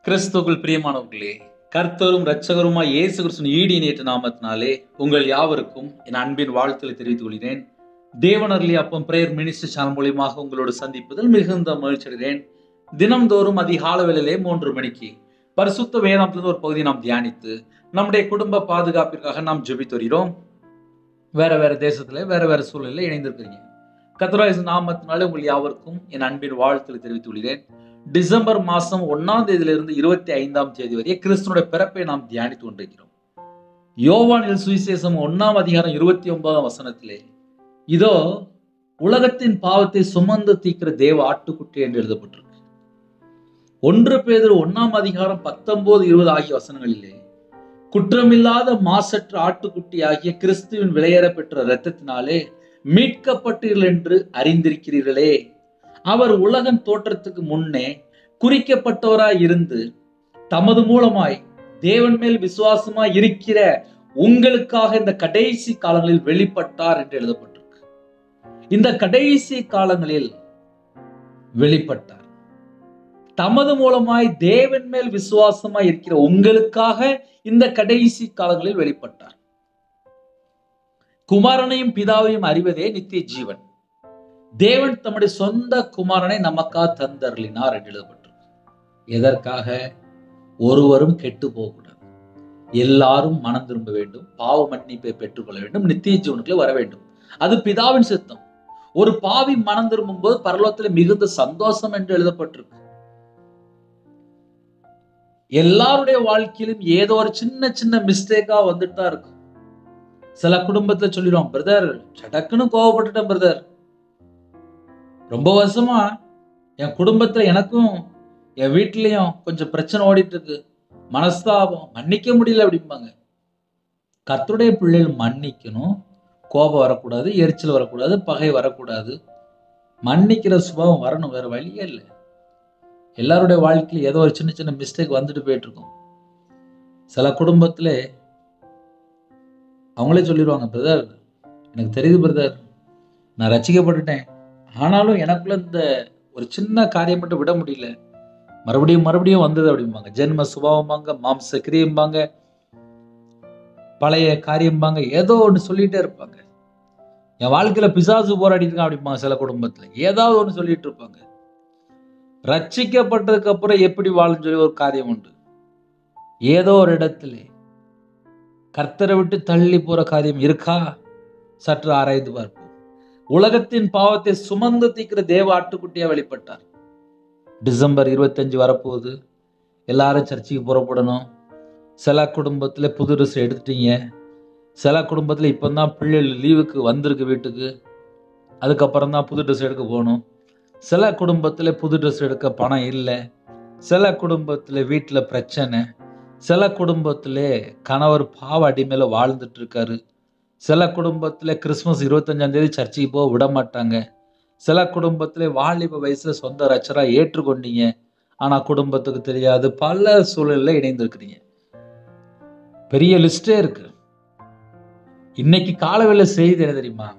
கிறிஸ்துவுக்குள் பிரியமானவர்களே, கர்த்தரும் இரட்சகருமாய் இயேசு கிறிஸ்துவின் ஈடு இணையற்ற நாமத்தினாலே உங்கள் யாவருக்கும் என் அன்பின் வாழ்த்துக்களை தெரிவித்துக் கொள்கிறேன். தேவனருளி அப்பம் பிரேயர் மினிஸ்ட்ரி சேனல் மூலியமாக உங்களோடு சந்திப்பதில் மிகுந்த மகிழ்ச்சி அடைகிறேன். தினம்தோறும் அதிகால வேளையிலே 3 மணிக்கு பரிசுத்த வேதாந்தத்திலிருந்து ஒரு பகுதியை நாம் தியானித்து நம்முடைய குடும்ப பாதுகாப்பிற்காக நாம் ஜெபித்து வருகிறோம். வேற வேற தேசத்துல வேற சூழலில் இணைந்திருக்கிறீங்க. கர்த்தருடைய நாமத்தினாலே உங்கள் யாவருக்கும் என் அன்பின் வாழ்த்துக்களை தெரிவித்துக் கொள்கிறேன். டிசம்பர் மாசம் 1ஆம் தேதியிலிருந்து 25ஆம் தேதி வரை கிறிஸ்துனுடைய பிறப்பை நாம் தியானித்து கொண்டிருக்கிறோம். யோவானில் சுவிசேஷம் 1ஆம் அதிகாரம் 29ஆம் வசனத்திலே, இதோ உலகத்தின் பாவத்தை சுமந்து தீர்க்கிற தேவ ஆட்டுக்குட்டி என்று எழுதப்பட்டிருக்கு. 1 பேதுரு 1ஆம் அதிகாரம் 19, 20 ஆகிய வசனங்களிலே, குற்றமில்லாத மாசற்ற ஆட்டுக்குட்டி ஆகிய கிறிஸ்துவின் விலையேற பெற்ற இரத்தத்தினாலே மீட்கப்பட்டீர்கள் என்று அறிந்திருக்கிறீர்களே. அவர் உலகம் தோற்றத்துக்கு முன்னே குறிக்கப்பட்டவராய் இருந்து தமது மூலமாய் தேவன் மேல் விசுவாசமாய் இருக்கிற உங்களுக்காக இந்த கடைசி காலங்களில் வெளிப்பட்டார் என்று எழுதப்பட்டிருக்கு. இந்த கடைசி காலங்களில் வெளிப்பட்டார். தமது மூலமாய் தேவன் மேல் விசுவாசமாய் இருக்கிற உங்களுக்காக இந்த கடைசி காலங்களில் வெளிப்பட்டார். குமாரனையும் பிதாவையும் அறிவதே நித்திய ஜீவன். தேவன் தம்முடைய சொந்த குமாரனை நமக்காக தந்தருளினார் என்று எழுதப்பட்டிருக்கு. எதற்காக? ஒருவரும் கெட்டு போகக்கூடாது, எல்லாரும் மனம் திரும்ப வேண்டும், பாவ மன்னிப்பை பெற்றுக்கொள்ள வேண்டும், நித்திய ஜீவனுக்குள்ள வர வேண்டும். அது பிதாவின் சித்தம். ஒரு பாவி மனம் திரும்பும் போது பரலோகத்தில் மிகுந்த சந்தோஷம் என்று எழுதப்பட்டிருக்கு. எல்லாருடைய வாழ்க்கையிலும் ஏதோ ஒரு சின்ன மிஸ்டேக்கா வந்துட்டு தான் இருக்கும். சில குடும்பத்துல சொல்லிடுவோம், பிரதர் சடக்குன்னு கோவப்பட்டுட்டேன் பிரதர், ரொம்ப வருஷமா என் குடும்பத்துல எனக்கும் என் வீட்லயும் கொஞ்சம் பிரச்சனை ஓடிட்டு இருக்கு, மனஸ்தாபம், மன்னிக்க முடியல அப்படிம்பாங்க. கர்த்தருடைய பிள்ளைகள் மன்னிக்கணும், கோபம் வரக்கூடாது, எரிச்சல் வரக்கூடாது, பகை வரக்கூடாது, மன்னிக்கிற சுபாவம் வரணும். வேற வழியே இல்லை. எல்லாருடைய வாழ்க்கையில ஏதோ ஒரு சின்ன மிஸ்டேக் வந்துட்டு போயிட்டு இருக்கும். சில குடும்பத்துல அவங்களே சொல்லிடுவாங்க, பிரதர் எனக்கு தெரியுது பிரதர், நான் ரட்சிக்கப்பட்டுட்டேன், ஆனாலும் எனக்குள்ள இந்த ஒரு சின்ன காரியம் மட்டும் விட முடியல, மறுபடியும் வந்தது அப்படிம்பாங்க. ஜென்ம சுபாவம்பாங்க, மாம்ச கிரியம்பாங்க, பழைய காரியம்பாங்க, ஏதோ ஒன்று சொல்லிட்டே இருப்பாங்க. என் வாழ்க்கையில பிசாசு போராடிட்டு இருக்கான் அப்படிம்பாங்க. சில குடும்பத்துல ஏதாவது ஒன்று சொல்லிட்டு இருப்பாங்க. ரட்சிக்கப்பட்டதுக்கு அப்புறம் எப்படி வாழும் சொல்லி ஒரு காரியம் உண்டு. ஏதோ ஒரு இடத்துல கர்த்தரை விட்டு தள்ளி போற காரியம் இருக்கா? சற்று ஆராய்ந்து பார்ப்போம். உலகத்தின் பாவத்தை சுமந்து தீர்க்கிற தேவ ஆட்டுக்குட்டியா வெளிப்பட்டார். டிசம்பர் 25 வரப்போகுது. எல்லாரும் சர்ச்சுக்கு புறப்படணும். சில குடும்பத்துல புது ட்ரெஸ் எடுத்துட்டீங்க, சில குடும்பத்துல இப்பதான் பிள்ளைகள் லீவுக்கு வந்திருக்கு வீட்டுக்கு, அதுக்கப்புறம் தான் புது ட்ரெஸ் எடுக்க போகணும். சில குடும்பத்துல புது ட்ரெஸ் எடுக்க பணம் இல்லை, சில குடும்பத்துல வீட்டுல பிரச்சனை, சில குடும்பத்துல கணவர் பாவ அடிமையில வாழ்ந்துட்டு இருக்காரு, சில குடும்பத்துல கிறிஸ்துமஸ் 25ஆம் தேதி சர்ச்சுக்கு போக விட மாட்டாங்க, சில குடும்பத்துல வாலிப வயசுல சொந்த ரட்சரா ஏற்றுக்கொண்டீங்க, ஆனா குடும்பத்துக்கு தெரியாது. பல சூழல்ல இணைந்திருக்கிறீங்க. பெரிய லிஸ்டே இருக்கு. இன்னைக்கு காலவேளை செய்தி என்ன தெரியுமா?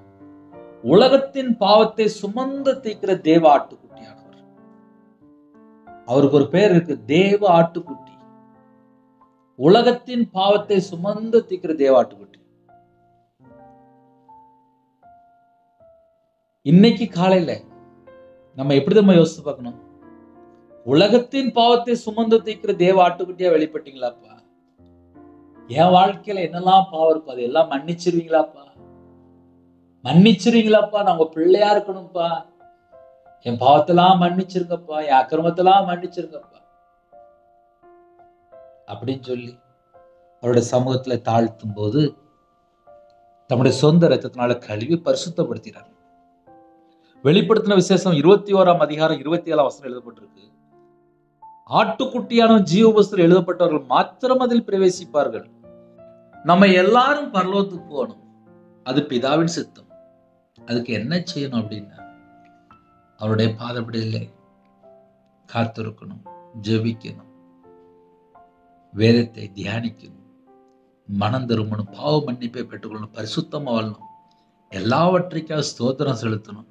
உலகத்தின் பாவத்தை சுமந்து தீர்க்கிற தேவ ஆட்டுக்குட்டியானவர். அவருக்கு ஒரு பேர் இருக்கு, தேவ ஆட்டுக்குட்டி. உலகத்தின் பாவத்தை சுமந்து தீர்க்கிற தேவ ஆட்டுக்குட்டி. இன்னைக்கு காலையில நம்ம எப்படிதான் யோசிச்சு பார்க்கணும்? உலகத்தின் பாவத்தை சுமந்து தீர்க்கிற தேவ ஆட்டுக்குட்டியா வெளிப்பட்டீங்களாப்பா? என் வாழ்க்கையில என்னெல்லாம் பாவம் இருக்கும் அதெல்லாம் மன்னிச்சிருவீங்களாப்பா? நான் உங்க பிள்ளையா இருக்கணும்ப்பா, என் பாவத்தெல்லாம் மன்னிச்சிருங்கப்பா, என் அக்கிரமத்தெல்லாம் மன்னிச்சிருங்கப்பா அப்படின்னு சொல்லி அவருடைய சமூகத்துல தாழ்த்தும் போது தம்முடைய சொந்த ரத்தத்தினால கழுவி பரிசுத்தப்படுத்தினார். வெளிப்படுத்தின விசேஷம் 21ஆம் அதிகாரம் 27ஆம் வசனம் எழுதப்பட்டிருக்கு. ஆட்டுக்குட்டியான ஜீவபுஸ்தகத்தில் எழுதப்பட்டவர்கள் மாத்திரம் அதில் பிரவேசிப்பார்கள். நம்ம எல்லாரும் பரலோகத்துக்கு போகணும், அது பிதாவின் சித்தம். அதுக்கு என்ன செய்யணும் அப்படின்னா, அவருடைய பாதப்படியிலே காத்திருக்கணும், ஜெபிக்கணும், வேதத்தை தியானிக்கணும், மனம் திரும்பணும், பாவ மன்னிப்பை பெற்றுக்கொள்ளணும், பரிசுத்தமா வாழணும், எல்லாவற்றைக்காக ஸ்தோத்திரம் செலுத்தணும்,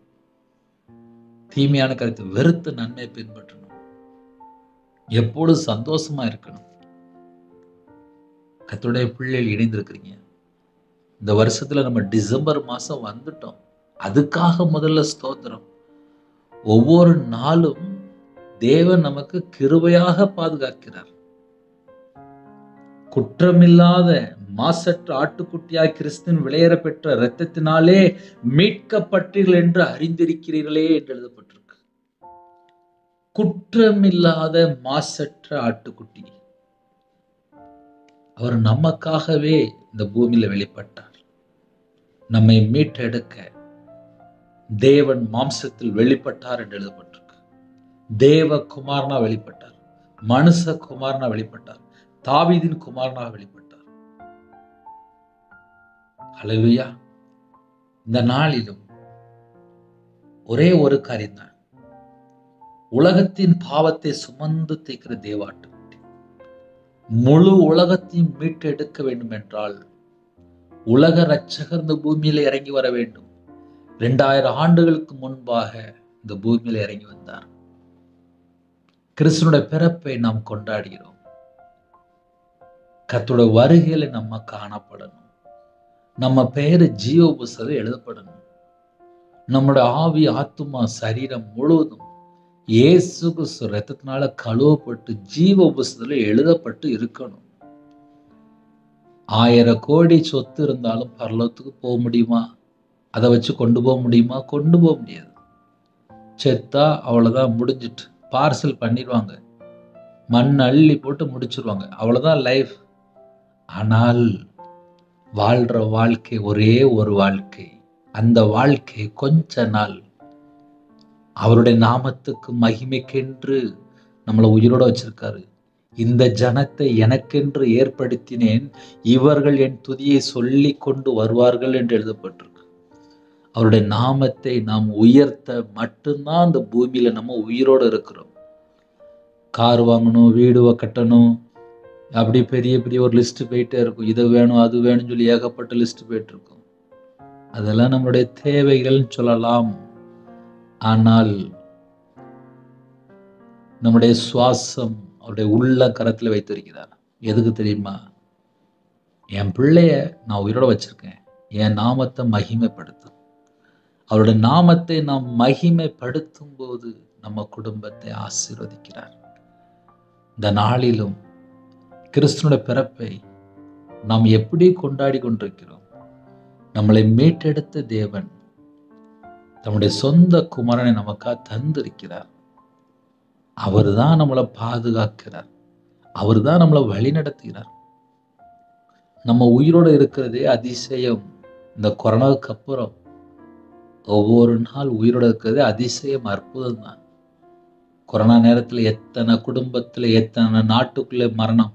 தீமையான கருத்தை வெறுத்து நன்மை பின்பற்றணும். எப்பொழுதும் சந்தோஷமா இருக்கணும். கர்த்தருடைய பிள்ளைகள் இணைந்திருக்கிறீங்க. இந்த வருஷத்துல நம்ம டிசம்பர் மாசம் வந்துட்டோம். அதுக்காக முதல்ல ஸ்தோத்திரம். ஒவ்வொரு நாளும் தேவன் நமக்கு கிருபையாக பாதுகாக்கிறார். குற்றமில்லாத மாசற்ற ஆட்டுக்குட்டியாய் கிறிஸ்துவின் விலையேற பெற்ற இரத்தத்தினாலே மீட்கப்பட்டீர்கள் என்று அறிந்திருக்கிறீர்களே என்று எழுதப்பட்டிருக்கு. குற்றமில்லாத மாசற்ற ஆட்டுக்குட்டி. அவர் நமக்காகவே இந்த பூமியில வெளிப்பட்டார். நம்மை மீட்டெடுக்க தேவன் மாம்சத்தில் வெளிப்பட்டார் என்று எழுதப்பட்டிருக்கு. தேவ குமாரனா வெளிப்பட்டார், மனுஷ குமாரனா வெளிப்பட்டார், தாவீதின் குமாரனா வெளிப்பட்டார். ஹல்லேலூயா. இந்த நாளிலும் ஒரே ஒரு காரியம்தான், உலகத்தின் பாவத்தை சுமந்து தீர்க்கிற தேவாட்டுக்குட்டி. முழு உலகத்தையும் மீட்டெடுக்க வேண்டும் என்றால் உலக இரட்சகர் இந்த பூமியில இறங்கி வர வேண்டும். 2000 ஆண்டுகளுக்கு முன்பாக இந்த பூமியில இறங்கி வந்தார். கிறிஸ்துனுடைய பிறப்பை நாம் கொண்டாடுகிறோம். கர்த்தருடைய வருகையில நம்ம காணப்படணும். நம்ம பெயரு ஜீவ புஸ்தகத்தில் எழுதப்படணும். நம்முடைய ஆவி, ஆத்துமா, சரீரம் முழுவதும் இயேசு கிறிஸ்து இரத்தத்தினால கழுவப்பட்டு ஜீவ புஸ்தகத்தில் எழுதப்பட்டு இருக்கணும். 1000 கோடி சொத்து இருந்தாலும் பரலோகத்துக்கு போக முடியுமா? அதை வச்சு கொண்டு போக முடியுமா? கொண்டு போக முடியாது. செத்தா அவ்வளவுதான், முடிஞ்சிட்டு பார்சல் பண்ணிடுவாங்க, மண் அள்ளி போட்டு முடிச்சிருவாங்க, அவ்வளவுதான் லைஃப். ஆனால் வாழ்ற வாழ்க்கை ஒரே ஒரு வாழ்க்கை. அந்த வாழ்க்கை கொஞ்ச நாள் அவருடைய நாமத்துக்கு மகிமைக்கென்று நம்மளை உயிரோட வச்சிருக்காரு. இந்த ஜனத்தை எனக்கென்று ஏற்படுத்தினேன், இவர்கள் என் துதியை சொல்லி கொண்டு வருவார்கள் என்று எழுதப்பட்டிருக்கு. அவருடைய நாமத்தை நாம் உயர்த்த மட்டும்தான் அந்த பூமியில நம்ம உயிரோடு இருக்கிறோம். கார் வாங்கணும், வீடு கட்டணும், அப்படி பெரிய பெரிய ஒரு லிஸ்ட் போயிட்டே இருக்கும். இது வேணும், அது வேணும்னு சொல்லி ஏகப்பட்ட லிஸ்ட் போயிட்டு இருக்கும். அதெல்லாம் நம்மளுடைய தேவைகள்னு சொல்லலாம். ஆனால் நம்முடைய சுவாசம் அவருடைய உள்ள கரத்துல வைத்திருக்கிறார். எதுக்கு தெரியுமா? என் பிள்ளைய நான் உயிரோட வச்சிருக்கேன், என் நாமத்தை மகிமைப்படுத்தும். அவருடைய நாமத்தை நாம் மகிமைப்படுத்தும் போது நம்ம குடும்பத்தை ஆசீர்வதிக்கிறார். இந்த நாளிலும் கிறிஸ்துனுடைய பிறப்பை நாம் எப்படி கொண்டாடி கொண்டிருக்கிறோம்? நம்மளை மீட்டெடுத்த தேவன் தம்முடைய சொந்த குமாரனை நமக்காக தந்திருக்கிறார். அவர் தான் நம்மளை பாதுகாக்கிறார், அவர் தான் நம்மளை வழி நடத்துகிறார். நம்ம உயிரோடு இருக்கிறதே அதிசயம். இந்த கொரோனாவுக்கு அப்புறம் ஒவ்வொரு நாள் உயிரோடு இருக்கிறதே அதிசயம், அற்புதம் தான். கொரோனா நேரத்தில் எத்தனை குடும்பத்தில் எத்தனை நாட்டுக்குள்ளே மரணம்,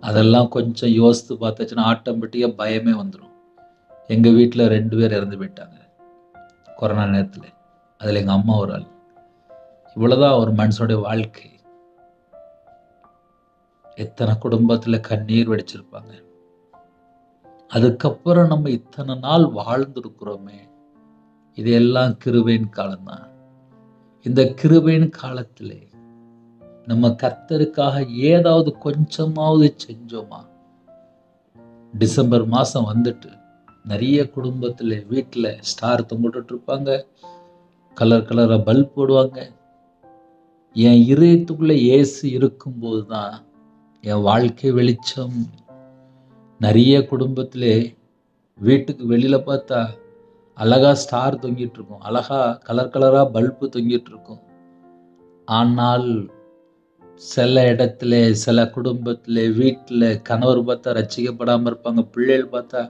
அதெல்லாம் கொஞ்சம் யோசித்து பார்த்தாச்சுன்னா ஆட்டோமேட்டிக்காக பயமே வந்துடும். எங்கள் வீட்டில் 2 பேர் இறந்து போயிட்டாங்க கொரோனா நேரத்தில். அதில் எங்கள் அம்மா ஒரு ஆள். இவ்வளோதான் ஒரு மனுஷனுடைய வாழ்க்கை. எத்தனை குடும்பத்தில் கண்ணீர் வடிச்சிருப்பாங்க. அதுக்கப்புறம் நம்ம இத்தனை நாள் வாழ்ந்துருக்கிறோமே, இதெல்லாம் கிருபையின் காலம்தான். இந்த கிருபையின் காலத்திலே நம்ம கர்த்தருக்காக ஏதாவது கொஞ்சமாவது செஞ்சோமா? டிசம்பர் மாசம் வந்துட்டு நிறைய குடும்பத்துல வீட்டுல ஸ்டார் தொங்கிட்டு இருப்பாங்க, கலர் கலரா பல்ப் போடுவாங்க. என் இதயத்துக்குள்ள இயேசு இருக்கும்போது தான் என் வாழ்க்கை வெளிச்சம். நிறைய குடும்பத்திலே வீட்டுக்கு வெளியில பார்த்தா அழகா ஸ்டார் தொங்கிட்டு இருக்கும், அழகா கலர் கலரா பல்பு தொங்கிட்டு இருக்கும். ஆனால் சில இடத்துல, சில குடும்பத்துல, வீட்டுல கணவர் பார்த்தா ரட்சிக்கப்படாம இருப்பாங்க, பிள்ளைகள் பார்த்தா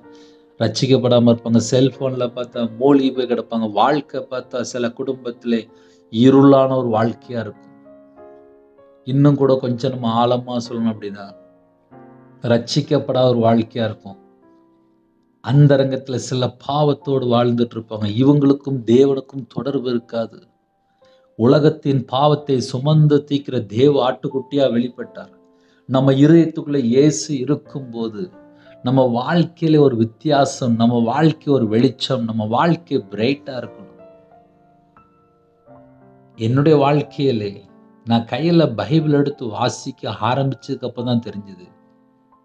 ரட்சிக்கப்படாம இருப்பாங்க, செல்போன்ல பார்த்தா மூழ்கி போய் கிடப்பாங்க. வாழ்க்கை பார்த்தா சில குடும்பத்திலே இருளான ஒரு வாழ்க்கையா இருக்கும். இன்னும் கூட கொஞ்சம் நம்ம ஆழமா சொல்லணும் அப்படின்னா ரட்சிக்கப்படாத ஒரு வாழ்க்கையா இருக்கும். அந்த ரங்கத்துல சில பாவத்தோடு வாழ்ந்துட்டு இருப்பாங்க. இவங்களுக்கும் தேவனுக்கும் தொடர்பு இருக்காது. உலகத்தின் பாவத்தை சுமந்து தீர்க்கிற தேவ ஆட்டுக்குட்டியா வெளிப்பட்டார். நம்ம இதயத்துக்குள்ள இயேசு இருக்கும்போது நம்ம வாழ்க்கையில ஒரு வித்தியாசம், நம்ம வாழ்க்கை ஒரு வெளிச்சம், நம்ம வாழ்க்கை பிரைட்டா இருக்கணும். என்னுடைய வாழ்க்கையிலே நான் கையில் பைபிள் எடுத்து வாசிக்க ஆரம்பிச்சதுக்கு அப்புறம் தான் தெரிஞ்சுது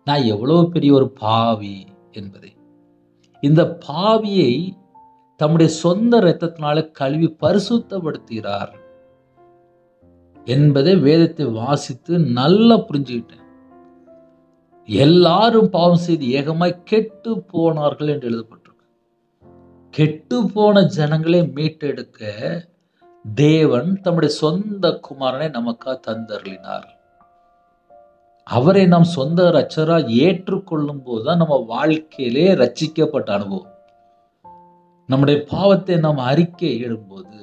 நான் எவ்வளோ பெரிய ஒரு பாவி என்பதை. இந்த பாவியை தம்முடைய சொந்த இரத்தத்தினால கழுவி பரிசுத்தப்படுத்துகிறார் என்பதை வேதத்தை வாசித்து நல்லா புரிஞ்சுக்கிட்டேன். எல்லாரும் பாவம் செய்து ஏகமாய் கெட்டு போனார்கள் என்று எழுதப்பட்டிருக்கு. கெட்டு போன ஜனங்களை மீட்டெடுக்க தேவன் தம்முடைய சொந்த குமாரனை நமக்காக தந்தருளினார். அவரை நாம் சொந்த இரட்சகராய் ஏற்றுக்கொள்ளும் போதுதான் நம்ம வாழ்க்கையிலே ரட்சிக்கப்பட்ட அனுபவம். நம்முடைய பாவத்தை நாம் அறிக்கை இடும்போது,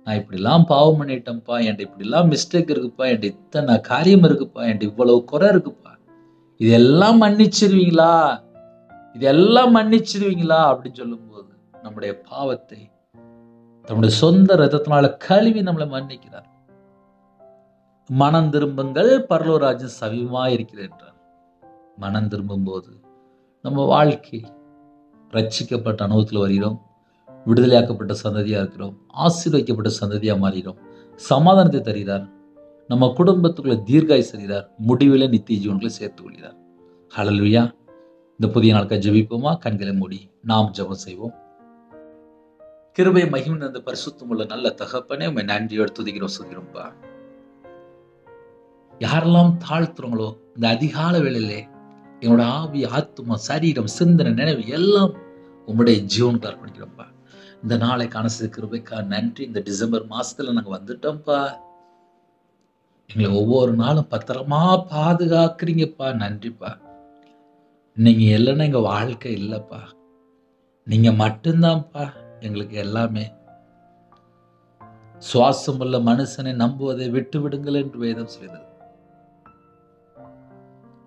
நான் இப்படிலாம் பாவம் பண்ணிட்டேன்ப்பா, என்கிட்ட இப்படிலாம் மிஸ்டேக் இருக்குப்பா, என்கிட்ட இத்தனை காரியம் இருக்குப்பா, என்கிட்ட இவ்வளவு குறை இருக்குப்பா, இதெல்லாம் மன்னிச்சிருவீங்களா, இதெல்லாம் மன்னிச்சிருவீங்களா அப்படின்னு சொல்லும்போது நம்முடைய பாவத்தை தம்முடைய சொந்த இரத்தத்தினால கழுவி நம்மளை மன்னிக்கிறார். மனம் திரும்புங்கள், பரலோக ராஜ்யம் சமீபமாய் இருக்கிறது என்றார். மனம் திரும்பும் போது நம்ம வாழ்க்கை ரட்சிக்கப்பட்ட அனுபவத்தில் வருகிறோம், விடுதலையாக்கப்பட்ட சந்ததியா இருக்கிறோம், ஆசீர்வதிக்கப்பட்ட சந்ததியா மாறுகிறோம், சமாதானத்தை தருகிறார், நம்ம குடும்பத்துக்குள்ள தீர்காயுசு தருகிறார், முடிவில் நித்திய ஜீவன்களை சேர்த்து கொள்கிறார். ஹல்லேலூயா. இந்த புதிய நாளுக்காக ஜெபிப்போமா? கண்களை மூடி நாம் ஜெபம் செய்வோம். கிருபை மகிமை நிறைந்த பரிசுத்தம் உள்ள நல்ல தகப்பனே, உம்மை நன்றியோடு துதிக்கிறோம், சொல்கிறோம்ப்பா. யாரெல்லாம் தாழ்த்துறோங்களோ இந்த அதிகால வேளையிலே என்னோட ஆவி, ஆத்துமா, சரீரம், சிந்தனை, நினைவு எல்லாம் உம்முடைய ஜீவனுக்கு அர்ப்பணிக்கிறோம்ப்பா. இந்த நாளை காண கிருபைக்கா நன்றி. இந்த டிசம்பர் மாசத்துல நாங்க வந்துட்டோம்ப்பா. எங்களை ஒவ்வொரு நாளும் பத்திரமா பாதுகாக்கிறீங்கப்பா. நன்றிப்பா. நீங்க இல்லைன்னா எங்க வாழ்க்கை இல்லப்பா. நீங்க மட்டும்தான்ப்பா எங்களுக்கு எல்லாமே. சுவாசம் உள்ள மனுஷனை நம்புவதை விட்டு விடுங்கள் என்று வேதம் சொல்கிறது.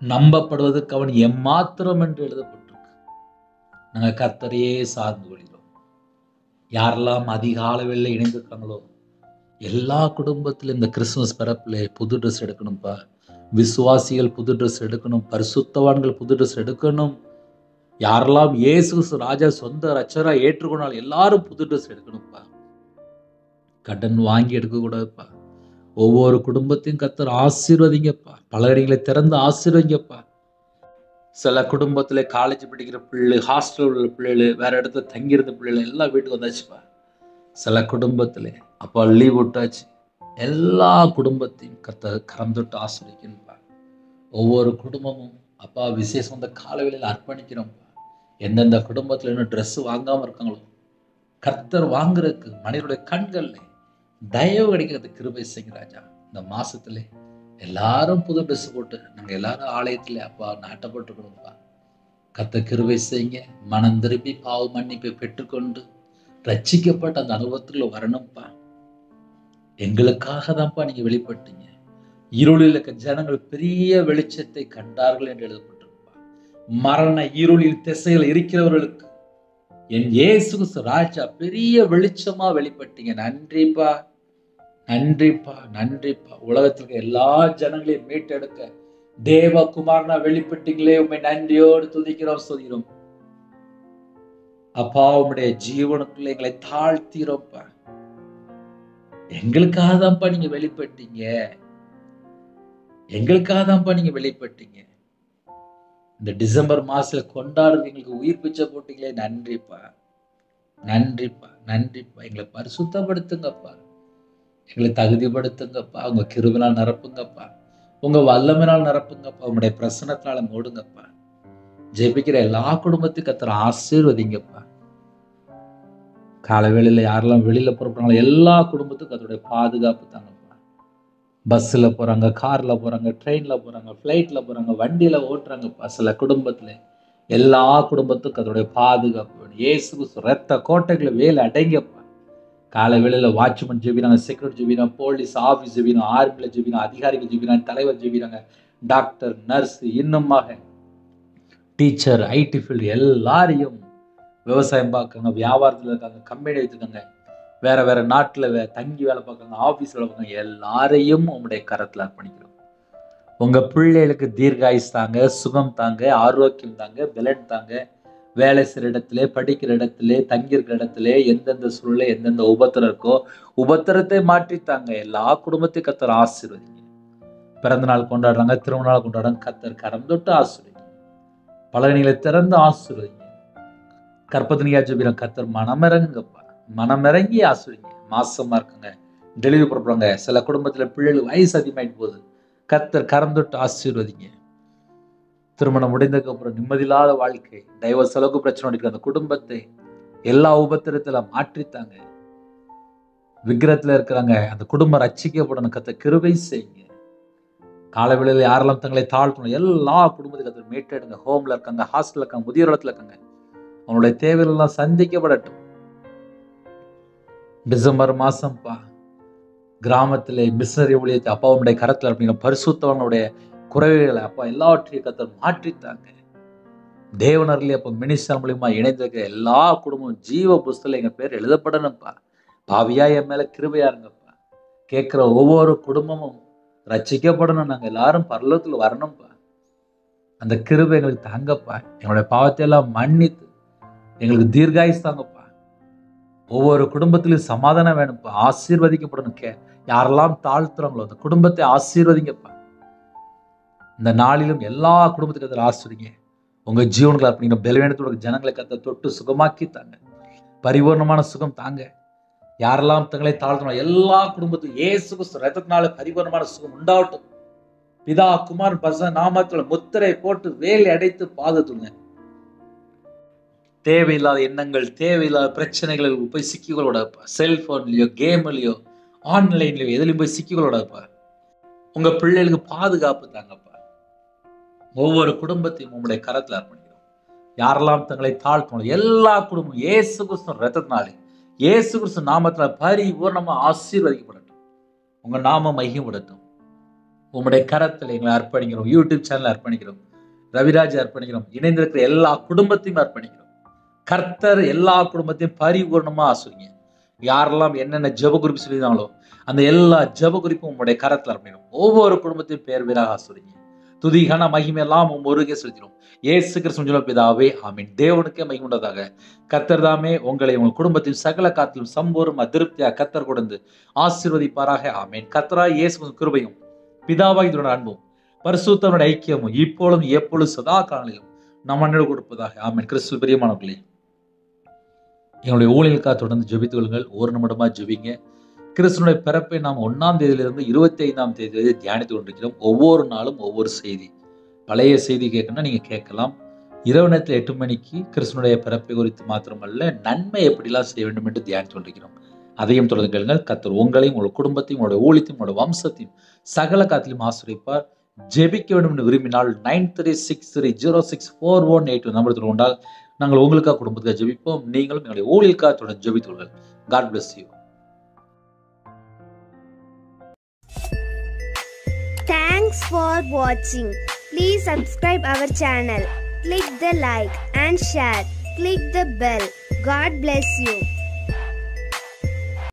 நம்பப்படுவதற்கு அவன் எம்மாத்திரம் என்று எழுதப்பட்டிருக்கு. நாங்க கர்த்தரையே சார்ந்து கொள்கிறோம். யாரெல்லாம் அதிகால வேளையில இணைந்திருக்காங்களோ எல்லா குடும்பத்திலும் இந்த கிறிஸ்துமஸ் பிறப்புல புது ட்ரெஸ் எடுக்கணும்ப்பா. விசுவாசிகள் புது ட்ரெஸ் எடுக்கணும், பரிசுத்தவான்கள் புது ட்ரெஸ் எடுக்கணும். யாரெல்லாம் இயேசு ராஜா சொந்த இரட்சகரா ஏற்றுக்கொண்டாலும் எல்லாரும் புது ட்ரெஸ் எடுக்கணும்ப்பா. கடன் வாங்கி எடுக்கக்கூடாதுப்பா. ஒவ்வொரு குடும்பத்தையும் கர்த்தர் ஆசீர்வதிங்கப்பா. பலகடிகளை திறந்து ஆசீர்வதிங்கப்பா. சில குடும்பத்துல காலேஜ் படிக்கிற பிள்ளை, ஹாஸ்டல் உள்ள பிள்ளைகள், வேற இடத்துல தங்கியிருந்த பிள்ளைகள் எல்லாம் வீட்டுக்கு வந்தாச்சுப்பா. சில குடும்பத்துல அப்பா லீவ் விட்டாச்சு. எல்லா குடும்பத்தையும் கர்த்தர் கரம் தொட்டு ஆசீர்வதிக்கணும்ப்பா. ஒவ்வொரு குடும்பமும் அப்பா விசேஷம் இந்த காலவேளையில் அர்ப்பணிக்கிறோம்ப்பா. எந்தெந்த குடும்பத்துல இன்னும் ட்ரெஸ் வாங்காம இருக்காங்களோ கர்த்தர் வாங்குறதுக்கு மனிதனுடைய கண்கள்ல தயவு கிடைக்கிறதுக்கு கிருபை செய்யுங்க ராஜா. இந்த மாசத்துல எல்லாரும் புது ட்ரெஸ் போட்டு நாங்க எல்லாரும் ஆலயத்துல அப்பா நாட்டப்பட்டுக்கணும்ப்பா. கர்த்தர் கிருபை செய்யுங்க. மனம் திரும்பி பாவ மன்னிப்பை பெற்றுக்கொண்டு ரட்சிக்கப்பட்ட அந்த அனுபவத்துக்குள்ள வரணும்ப்பா. எங்களுக்காக தான்ப்பா நீங்க வெளிப்பட்டீங்க. இருளில் இருக்க ஜனங்கள் பெரிய வெளிச்சத்தை கண்டார்கள் என்று எழுதப்பட்டிருப்பா. மரண இருளில் திசையில் இருக்கிறவர்களுக்கு என் இயேசு ராஜா பெரிய வெளிச்சமா வெளிப்பட்டீங்க. நன்றிப்பா, நன்றிப்பா, நன்றிப்பா. உலகத்திற்கு எல்லா ஜனங்களையும் மீட்டெடுக்க தேவகுமாரனா வெளிப்பட்டீங்களே, உண்மை நன்றியோடு துதிக்கிறோம், சொல்கிறோம். அப்பா உம்முடைய ஜீவனுக்குள்ள எங்களை தாழ்த்திரோம்ப்பா. எங்களுக்காக தான்ப்பா நீங்க வெளிப்பட்டீங்க, எங்களுக்காக தான்ப்பா நீங்க வெளிப்பட்டீங்க. இந்த டிசம்பர் மாசத்துல கொண்டாடுறது எங்களுக்கு உயிர் பிச்சை போட்டீங்களே, நன்றிப்பா, நன்றிப்பா, நன்றிப்பா. எங்களை பரிசுத்தப்படுத்துங்கப்பா, எங்களை தகுதிப்படுத்துங்கப்பா. உங்க கிருபையினால் நிரப்புங்கப்பா, உங்க வல்லமையினால் நிரப்புங்கப்பா, உங்களுடைய பிரசன்னத்தினால மூடுங்கப்பா. ஜெபிக்கிற எல்லா குடும்பத்தையும் கர்த்தர் ஆசீர்வதிங்கப்பா. காலவேளையில யாரெல்லாம் வெளியில புறப்படுறாங்களோ எல்லா குடும்பத்துக்கும் அதோடைய பாதுகாப்பு தாங்கப்பா. பஸ்ல போறாங்க, கார்ல போறாங்க, ட்ரெயின்ல போறாங்க, ஃபிளைட்ல போறாங்க, வண்டியில ஓட்டுறாங்கப்பா. சில குடும்பத்துல எல்லா குடும்பத்துக்கும் அதோடைய பாதுகாப்பு வேணும். இயேசு ரத்த கோட்டைகளை வேலை அடங்கப்பா. காலை வேளையில வாட்ச்மேன் ஜெபினாங்க, செக்யூரிட்டி ஜெபினாங்க, போலீஸ் ஆபீஸ் ஜெபினாங்க, ஆர்மில ஜெபினாங்க, அதிகாரிகள் ஜெபினாங்க, தலைவர் ஜெபினாங்க, டாக்டர், நர்ஸ், இன்னுமாக டீச்சர், ஐடி ஃபீல்டு எல்லாரையும், விவசாயம் பார்க்குறாங்க, வியாபாரத்தில் இருக்காங்க, கம்பெனி வச்சுருக்காங்க, வேற வேற நாட்டில் தங்கி வேலை பார்க்குறாங்க, ஆஃபீஸ் வேலை பார்க்குறாங்க, எல்லாரையும் உங்களுடைய கரத்தில் அர்ப்பணிக்கிறோம். உங்கள் பிள்ளைகளுக்கு தீர்காயுஸ் தாங்க, சுகம் தாங்க, ஆரோக்கியம் தாங்க, பலன் தாங்க, வேலை செய்கிற இடத்துல, படிக்கிற இடத்துல, தங்கியிருக்கிற இடத்துல எந்தெந்த சூழ்நிலை எந்தெந்த உபத்திரம் இருக்கோ உபத்திரத்தை மாற்றித்தாங்க. எல்லா குடும்பத்தையும் கர்த்தர் ஆசீர்வதிங்க. பிறந்த நாள் கொண்டாடுறாங்க, திருமண நாள் கொண்டாடுறாங்க, கர்த்தர் கரம் தொட்டு ஆசீர்வதிங்க. பலகணிகளை திறந்து ஆசீர்வதிங்க. கற்பத்தினியா ஜெபிக்கிறோம், கர்த்தர் மனமிறங்கப்பா, மனமிறங்கி ஆசீர்வதிங்க. மாசமா இருக்குங்க, டெலிவரி போடுறாங்க, சில குடும்பத்துல பிள்ளைகள் வயசு அதிகமாயிட்டு போகுது, கர்த்தர் கரம் தொட்டு ஆசீர்வதிங்க. திருமணம் முடிந்ததுக்கு அப்புறம் நிம்மதியில்லாத வாழ்க்கை, டைவர்ஸ் அளவுக்கு பிரச்சனை இருக்கிற அந்த குடும்பத்தை எல்லா உபத்திரத்துல மாற்றித்தாங்க. விக்கிரத்துல இருக்கிறாங்க, அந்த குடும்பம் ரட்சிக்கப்படணும், கர்த்தர் கிருபை செய்யுங்க. காலவேளையில் யாரெல்லாம் தங்களை தாழ்த்தணும் எல்லா குடும்பத்தையும் மீட்டெடுங்க. ஹோம்ல இருக்காங்க, ஹாஸ்டல்ல இருக்காங்க, முதியோர் இடத்துல இருக்காங்க, அவனுடைய தேவைகள் எல்லாம் சந்திக்கப்படட்டும். டிசம்பர் மாசம்ப்பா, கிராமத்திலே மிஷனரி ஊழியத்தை அப்பாவுடைய கரத்துல அப்படிங்கிற பரிசுத்தவனுடைய குறைவுகளை அப்பா எல்லாவற்றையும் கர்த்தர் மாற்றித்தாங்க. தேவனர்லயே அப்ப மினிஸ்டர் மூலியமா இணைந்திருக்க எல்லா குடும்பமும் ஜீவ புஸ்தகத்துல எங்க பேர் எழுதப்படணும்ப்பா. பாவியா என் மேல கிருபையா இருங்கப்பா. கேட்கிற ஒவ்வொரு குடும்பமும் ரட்சிக்கப்படணும், நாங்க எல்லாரும் பரலோகத்துல வரணும்ப்பா. அந்த கிருபை எங்களுக்கு தாங்கப்பா. எங்களுடைய பாவத்தை எல்லாம் மன்னித்து எங்களுக்கு தீர்காயுஸ் தாங்கப்பா. ஒவ்வொரு குடும்பத்திலும் சமாதானம் வேணும்ப்பா, ஆசீர்வதிக்கப்படணும். யாரெல்லாம் தாழ்த்துறாங்களோ அந்த குடும்பத்தை ஆசீர்வதிங்கப்பா. இந்த நாளிலும் எல்லா குடும்பத்துக்கு ஆசீர்வதிங்க. உங்க ஜீவன்களை அப்படிங்கிற பலவீனத்தோட ஜனங்களை கர்த்தர் தொட்டு சுகமாக்கி தாங்க, பரிபூர்ணமான சுகம் தாங்க. யாரெல்லாம் தங்களை தாழ்த்தணும் எல்லா குடும்பத்துக்கும் இயேசு கிறிஸ்து ரத்தத்தினால பரிபூர்ணமான சுகம் உண்டாகட்டும். பிதா குமார் பரிசுத்த நாமத்துல முத்திரை போட்டு வேலை அடைத்து பாதுகாத்துங்க. தேவையில்லாத எண்ணங்கள், தேவையில்லாத பிரச்சனைகள் போய் சிக்கிகளோடப்பா. செல்போன்லயோ, கேம்லயோ, ஆன்லைன்லயோ எதுலையும் போய் சிக்கிகளோடப்பா. உங்க பிள்ளைகளுக்கு பாதுகாப்பு தாங்கப்பா. ஒவ்வொரு குடும்பத்தையும் உங்களுடைய கரத்துல அர்ப்பணிக்கிறோம். யாரெல்லாம் தங்களை தாழ்த்தணும் எல்லா குடும்பம் இயேசு கிறிஸ்து ரத்தத்தினாலே, இயேசு கிறிஸ்து நாமத்துல பரிபூர்ணமா ஆசீர்வதிக்கப்படட்டும். உங்க நாமம் மகிமைப்படட்டும். உங்களுடைய கரத்துல எங்களை அர்ப்பணிக்கிறோம். யூடியூப் சேனல் அர்ப்பணிக்கிறோம், ரவிராஜ் அர்ப்பணிக்கிறோம், இணைந்திருக்கிற எல்லா குடும்பத்தையும் அர்ப்பணிக்கிறோம். கர்த்தர் எல்லா குடும்பத்தையும் பரிபூர்ணமா ஆசீர்வதிங்க. யாரெல்லாம் என்னென்ன ஜெப குறிப்பு சொல்லியிருந்தாங்களோ அந்த எல்லா ஜெப குறிப்பும் உங்களுடைய கரத்துல அர்ப்பணிக்கிறோம். ஒவ்வொரு குடும்பத்தையும் பேர் பேராக ஆசீர்வதிங்க. துதிகான மகிமை எல்லாம் ஒருங்கே செலுத்திடும். இயேசு கிறிஸ்து பிதாவே ஆமீன். தேவனுக்கே மகிமை உண்டதாக. கர்த்தர் தாமே உங்களை உங்கள் குடும்பத்தின் சகல காத்திலும் சம்பூர்ண திருப்தியா கர்த்தர் கொடுத்து ஆசீர்வதிப்பாராக. ஆமீன். கர்த்தராகிய இயேசுவின் கிருபையும் பிதாவாகிய அன்பும் பரிசுத்தனுடைய ஐக்கியமும் இப்பொழுதும் எப்பொழுதும் சதா காலங்களிலும் நம் அண்ணன் கொடுப்பதாக. ஆமீன். கிறிஸ்துவில் பிரியமானவர்களே, எங்களுடைய ஊழியர்களுக்காக தொடர்ந்து ஜெபித்துக் கொள்ளுங்கள். ஒரு நிமிடமா ஜெபிங்க. கிறிஸ்துவனுடைய பிறப்பை நாம் 1ஆம் தேதியிலிருந்து 25ஆம் தேதி வரை தியானித்து கொண்டிருக்கிறோம். ஒவ்வொரு நாளும் ஒவ்வொரு செய்தி. பழைய செய்தி கேட்கணும்னா நீங்க கேட்கலாம். இரவு நேரத்தில் 8 மணிக்கு கிறிஸ்துவனுடைய பிறப்பை குறித்து மாத்திரமல்ல, நன்மை எப்படிலாம் செய்ய வேண்டும் என்று தியானித்து கொண்டிருக்கிறோம். அதையும் தொடர்ந்து கேளுங்கள். கர்த்தர் உங்களையும் உங்களுடைய குடும்பத்தையும் உங்களுடைய ஊழியத்தையும் உங்களுடைய வம்சத்தையும் சகல காத்திலும் ஆசீர்வதிப்பார். ஜெபிக்க வேண்டும் என்று விரும்பினால் 9363064182 நம்பர் கொண்டால் நாங்கள் உங்களுக்காக குடும்பத்துக்காக ஜெபிப்போம். நீங்களும் எங்களுடைய ஊழியர்களுக்காக தொடர்ந்து ஜெபித்துள்ளார்கள். God bless you. Thanks for watching. Please subscribe our channel. Click the like and share. Click the bell. God bless you.